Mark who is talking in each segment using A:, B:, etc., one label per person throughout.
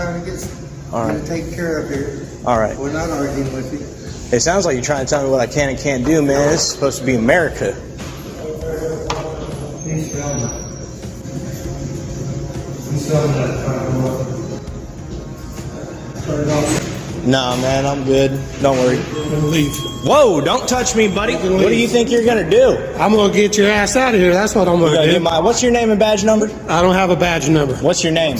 A: trying to get
B: All right.
A: taken care of here.
B: All right.
A: We're not arguing with you.
B: It sounds like you're trying to tell me what I can and can't do, man. This is supposed to be America.
A: He's filming. He's filming that. Turn it off.
B: Nah, man, I'm good. Don't worry.
C: I'm gonna leave.
B: Whoa, don't touch me, buddy. What do you think you're going to do?
C: I'm gonna get your ass out of here. That's what I'm gonna do.
B: What's your name and badge number?
C: I don't have a badge number.
B: What's your name?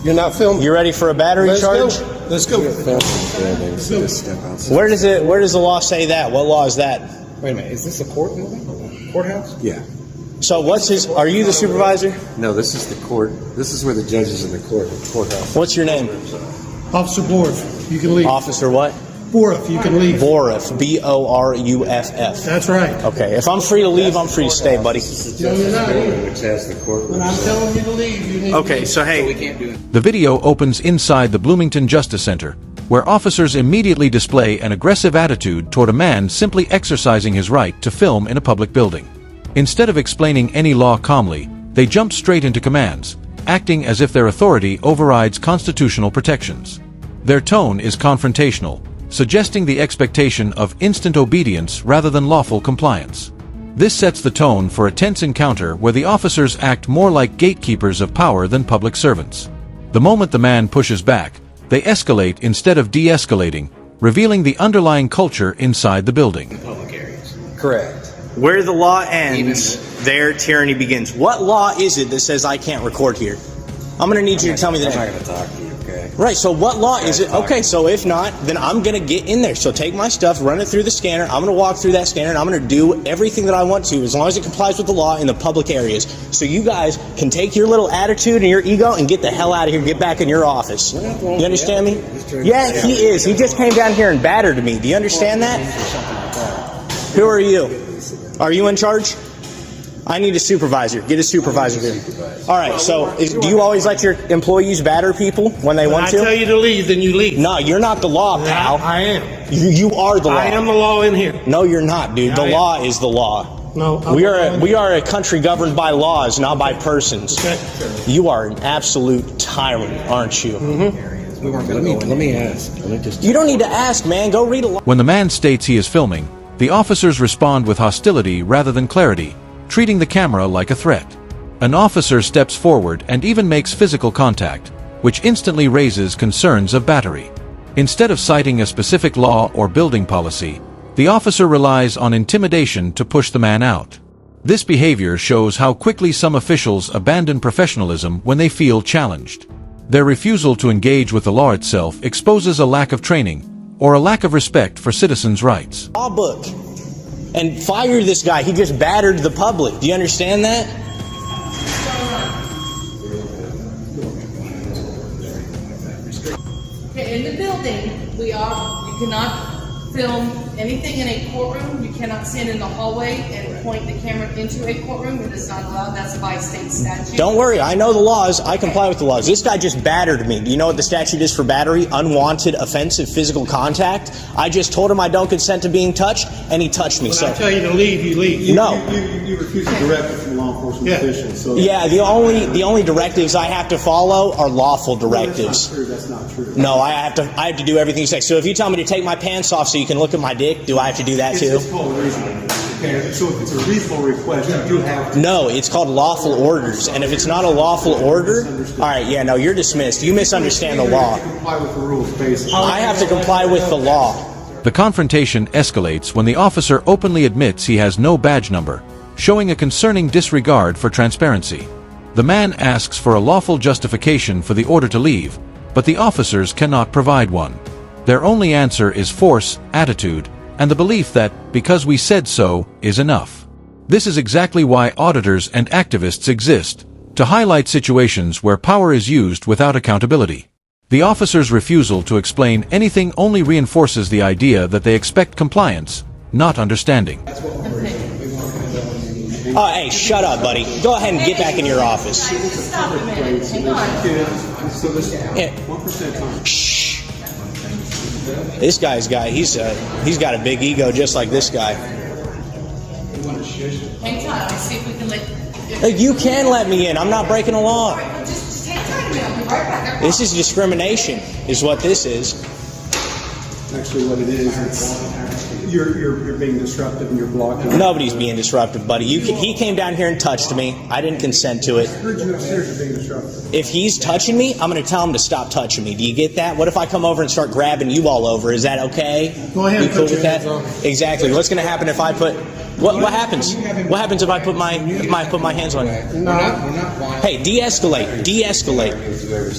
C: You're not filming.
B: You ready for a battery charge?
C: Let's go.
B: Where does the law say that? What law is that?
D: Wait a minute, is this a court building? Courthouse?
E: Yeah.
B: So are you the supervisor?
E: No, this is the court. This is where the judges in the courthouse.
B: What's your name?
C: Officer Borf, you can leave.
B: Officer what?
C: Borf, you can leave.
B: Boruff, B-O-R-U-F-F.
C: That's right.
B: Okay, if I'm free to leave, I'm free to stay, buddy.
C: No, you're not.
E: Which has the court.
C: When I'm telling you to leave, you need to
B: Okay,
C: leave.
B: so hey,
F: The video opens inside the Bloomington Justice Center, where officers immediately display an aggressive attitude toward a man simply exercising his right to film in a public building. Instead of explaining any law calmly, they jump straight into commands, acting as if their authority overrides constitutional protections. Their tone is confrontational, suggesting the expectation of instant obedience rather than lawful compliance. This sets the tone for a tense encounter where the officers act more like gatekeepers of power than public servants. The moment the man pushes back, they escalate instead of de-escalating, revealing the underlying culture inside the building.
E: Correct.
B: where the law ends, there tyranny begins. What law is it that says I can't record here? I'm going to need you to tell me the name.
E: I'm not going to talk to you, okay?
B: Right, so what law is it? Okay, so if not, then I'm going to get in there. So take my stuff, run it through the scanner. I'm going to walk through that scanner, and I'm going to do everything that I want to, as long as it complies with the law in the public areas. So you guys can take your little attitude and your ego and get the hell out of here, get back in your office. You understand me? Yeah, he is. He just came down here and battered me. Do you understand that? Who are you? Are you in charge? I need a supervisor. Get a supervisor here. All right, so do you always let your employees batter people when they want to?
C: When I tell you to leave, then you leave.
B: No, you're not the law, pal.
C: I am.
B: You are the law.
C: I am the law in here.
B: No, you're not, dude. The law is the law.
C: No.
B: We are a country governed by laws, not by persons.
C: Okay.
B: You are an absolute tyrant, aren't you?
E: Let me ask.
B: You don't need to ask, man. Go read a law.
F: When the man states he is filming, the officers respond with hostility rather than clarity, treating the camera like a threat. An officer steps forward and even makes physical contact, which instantly raises concerns of battery. Instead of citing a specific law or building policy, the officer relies on intimidation to push the man out. This behavior shows how quickly some officials abandon professionalism when they feel challenged. Their refusal to engage with the law itself exposes a lack of training or a lack of respect for citizens' rights.
B: Law book and fire this guy. He just battered the public. Do you understand that?
G: Okay, in the building, you cannot film anything in a courtroom. You cannot stand in the hallway and point the camera into a courtroom. It is not allowed. That's by state statute.
B: Don't worry. I know the laws. I comply with the laws. This guy just battered me. Do you know what the statute is for battery? Unwanted, offensive, physical contact. I just told him I don't consent to being touched, and he touched me.
C: When
B: So
C: I tell you to leave, you leave.
B: no.
A: You refuse a directive from law enforcement officials. So
B: Yeah, the only directives I have to follow are lawful directives.
A: That's not true.
B: No, I have to do everything you say. So if you tell me to take my pants off so you can look at my dick, do I have to do that too?
A: It's called reasonable. Okay, so if it's a reasonable request, you do have to.
B: No, it's called lawful orders. And if it's not a lawful order, all right, yeah, no, you're dismissed. You misunderstand the law.
A: Comply with the rules, basically.
B: I have to comply with the law.
F: The confrontation escalates when the officer openly admits he has no badge number, showing a concerning disregard for transparency. The man asks for a lawful justification for the order to leave, but the officers cannot provide one. Their only answer is force, attitude, and the belief that, because we said so, is enough. This is exactly why auditors and activists exist, to highlight situations where power is used without accountability. The officers' refusal to explain anything only reinforces the idea that they expect compliance, not understanding.
B: Oh, hey, shut up, buddy. Go ahead and get back in your office.
G: Stop a minute. Hang on.
A: So this
B: Yeah.
A: 1% time.
B: Shh. This guy's he's got a big ego just like this guy.
G: Hang tight. I'll see if we can let.
B: Hey, you can let me in. I'm not breaking the law.
G: Just take time. I'll be right back.
B: This is discrimination, is what this is.
A: Actually, what it is, it's, you're being disruptive and you're blocking.
B: Nobody's being disruptive, buddy. He came down here and touched me. I didn't consent to it.
A: I heard you upstairs, you're being disruptive.
B: If he's touching me, I'm going to tell him to stop touching me. Do you get that? What if I come over and start grabbing you all over? Is that okay?
C: Go ahead
B: You
C: and
B: cool
C: put
B: with
C: your
B: that?
C: hands on.
B: Exactly. What's going to happen if I put... What happens? What happens if I put my hands on you?
D: We're not violent.
B: Hey, de-escalate. De-escalate.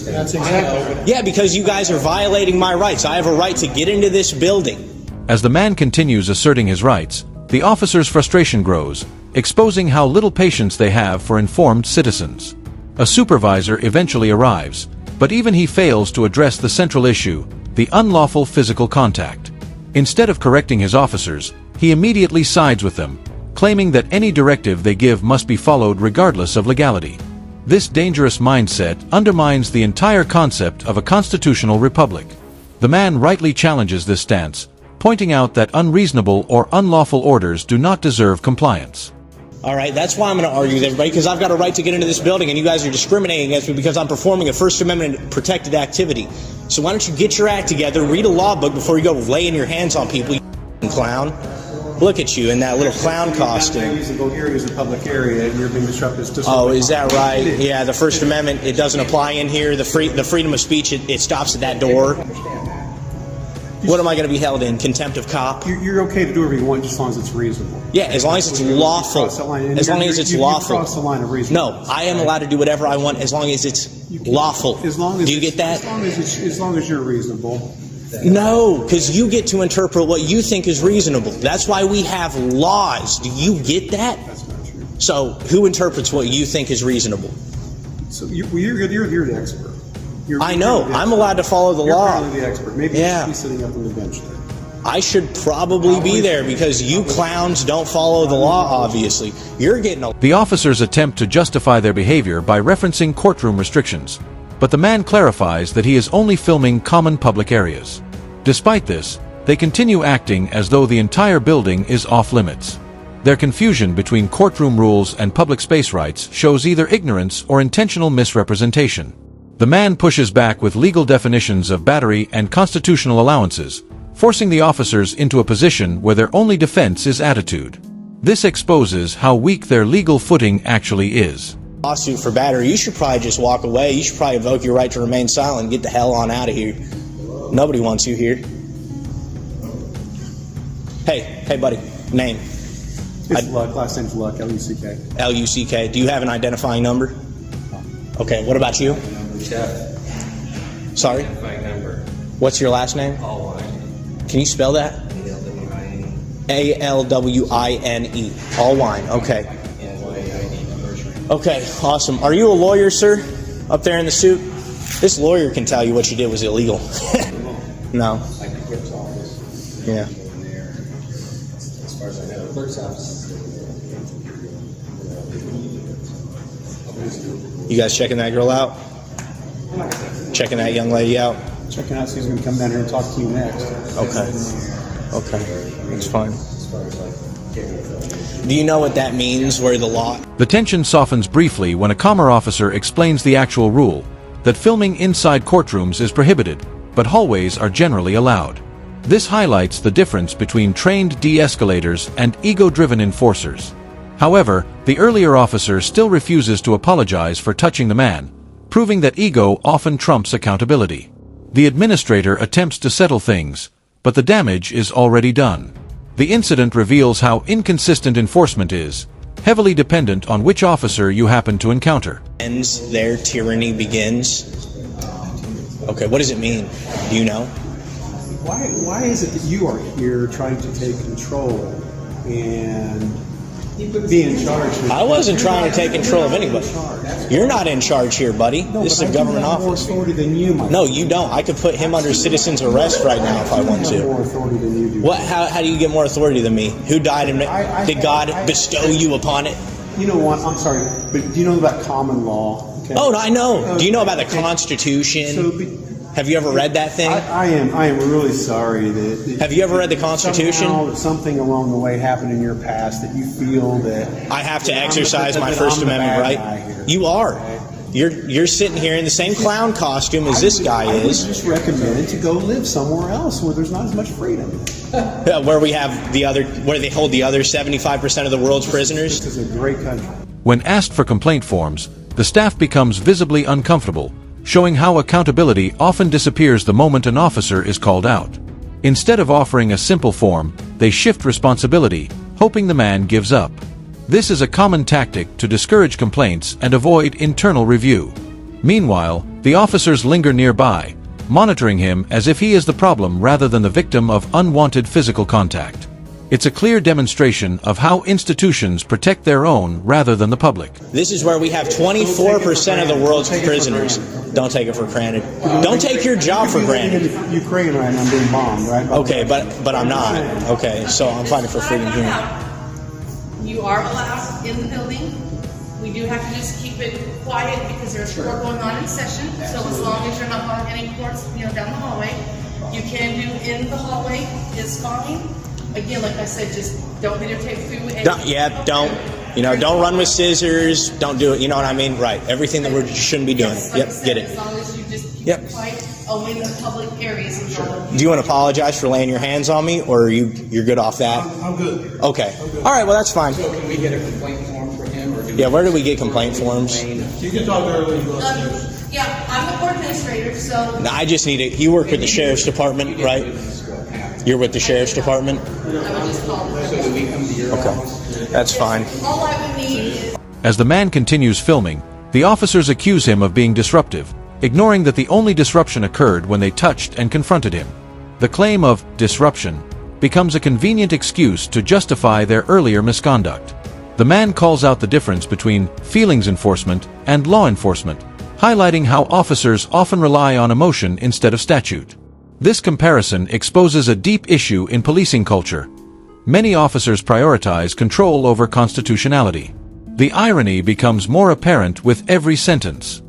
C: That's exactly.
B: Yeah, because you guys are violating my rights. I have a right to get into this building.
F: As the man continues asserting his rights, the officer's frustration grows, exposing how little patience they have for informed citizens. A supervisor eventually arrives, but even he fails to address the central issue, the unlawful physical contact. Instead of correcting his officers, he immediately sides with them, claiming that any directive they give must be followed regardless of legality. This dangerous mindset undermines the entire concept of a constitutional republic. The man rightly challenges this stance, pointing out that unreasonable or unlawful orders do not deserve compliance.
B: All right, that's why I'm going to argue with everybody, because I've got a right to get into this building, and you guys are discriminating against me because I'm performing a First Amendment protected activity. So why don't you get your act together, read a law book before you go laying your hands on people, you clown. Look at you in that little clown costume.
A: Usable area is a public area, and you're being disruptive.
B: Oh, is that right? Yeah, the First Amendment, it doesn't apply in here. The freedom of speech, it stops at that door. What am I going to be held in? Contempt of cop?
A: You're okay to do whatever you want, just as long as it's reasonable.
B: Yeah, as long as it's lawful. As long as it's lawful.
A: You cross the line of reasonable.
B: No, I am allowed to do whatever I want as long as it's lawful.
A: As long as
B: do you get that?
A: As long as you're reasonable.
B: No, because you get to interpret what you think is reasonable. That's why we have laws. Do you get that?
A: That's not true.
B: So, who interprets what you think is reasonable?
A: So you're the expert.
B: I know. I'm allowed to follow the law.
A: You're probably the expert. Maybe you should be sitting up on the bench there.
B: I should probably be there because you clowns don't follow the law, obviously. You're getting a...
F: The officers attempt to justify their behavior by referencing courtroom restrictions, but the man clarifies that he is only filming common public areas. Despite this, they continue acting as though the entire building is off-limits. Their confusion between courtroom rules and public space rights shows either ignorance or intentional misrepresentation. The man pushes back with legal definitions of battery and constitutional allowances, forcing the officers into a position where their only defense is attitude. This exposes how weak their legal footing actually is.
B: Lawsuit for battery. You should probably just walk away. You should probably invoke your right to remain silent and get the hell on out of here. Nobody wants you here. Hey buddy, name?
A: It's Luck. Last name's Luck. L-U-C-K.
B: L-U-C-K. Do you have an identifying number? Okay, what about you? Sorry?
E: Number.
B: What's your last name?
E: Allwine.
B: Can you spell that? A-L-W-I-N-E. Allwine, okay. Okay, awesome. Are you a lawyer, sir? Up there in the suit? This lawyer can tell you what you did was illegal. No.
E: Like the clerk's office.
B: Yeah.
E: In there. As far as I know, the clerk's office.
B: You guys checking that girl out? Checking that young lady out?
A: Checking out, so he's going to come down here and talk to you next.
B: Okay. That's fine. Do you know what that means, where the law...
F: The tension softens briefly when a Commer officer explains the actual rule, that filming inside courtrooms is prohibited, but hallways are generally allowed. This highlights the difference between trained de-escalators and ego-driven enforcers. However, the earlier officer still refuses to apologize for touching the man, proving that ego often trumps accountability. The administrator attempts to settle things, but the damage is already done. The incident reveals how inconsistent enforcement is, heavily dependent on which officer you happen to encounter.
B: Ends, their tyranny begins. Okay, what does it mean? Do you know?
A: Why is it that you are here trying to take control and be in charge?
B: I wasn't trying to take control of anybody. You're not in charge here, buddy. This is a government office.
A: More authority than you, my
B: No, you don't. I could put him under citizen's arrest right now if I want
A: have more
B: to.
A: authority than you do.
B: What? How do you get more authority than me? Who died and did God bestow you upon it?
A: You know what? I'm sorry, but do you know about common law? Okay.
B: Oh, I know. Do you know about the Constitution?
A: So,
B: Have you ever read that thing?
A: I am really sorry that.
B: Have you ever read the Constitution?
A: Somehow, something along the way happened in your past that you feel that
B: I have to exercise my First Amendment right. You are. You're sitting here in the same clown costume as this guy
A: I would
B: is.
A: just recommend to go live somewhere else where there's not as much freedom.
B: Where we have where they hold the other 75% of the world's prisoners.
A: This is a great country.
F: When asked for complaint forms, the staff becomes visibly uncomfortable, showing how accountability often disappears the moment an officer is called out. Instead of offering a simple form, they shift responsibility, hoping the man gives up. This is a common tactic to discourage complaints and avoid internal review. Meanwhile, the officers linger nearby, monitoring him as if he is the problem rather than the victim of unwanted physical contact. It's a clear demonstration of how institutions protect their own rather than the public.
B: This is where we have 24% of the world's prisoners. Don't take it for granted. Don't take your job for granted.
A: Ukraine right now, I'm being bombed, right?
B: Okay, but I'm not. Okay, so I'm fighting for freedom here.
G: You are allowed in the building. We do have to just keep it quiet because there's court going on in session. So as long as you're not on any courts, down the hallway, you can do in the hallway is fine. Again, like I said, just don't videotape through it.
B: Don't run with scissors. Don't do it. You know what I mean? Right. Everything that we shouldn't be doing.
G: Yes, like I
B: Yep.
G: said,
B: Get it.
G: As long as you just keep
B: Yep.
G: it quiet, only in the public areas.
B: Do you want to apologize for laying your hands on me, or you're good off that?
C: I'm good.
B: Okay. All right. Well, that's fine.
D: So can we get a complaint form for him, or do we?
B: Yeah. Where do we get complaint forms?
C: You can talk to her when you go upstairs.
G: Yeah, I'm the court administrator, so
B: No, I just need it. You work with the sheriff's department, right? You're with the sheriff's department.
G: I would just call it.
D: So do we come to your
B: Okay.
D: office?
B: That's fine.
G: All I would need is
F: As the man continues filming, the officers accuse him of being disruptive, ignoring that the only disruption occurred when they touched and confronted him. The claim of disruption becomes a convenient excuse to justify their earlier misconduct. The man calls out the difference between feelings enforcement and law enforcement, highlighting how officers often rely on emotion instead of statute. This comparison exposes a deep issue in policing culture. Many officers prioritize control over constitutionality. The irony becomes more apparent with every sentence.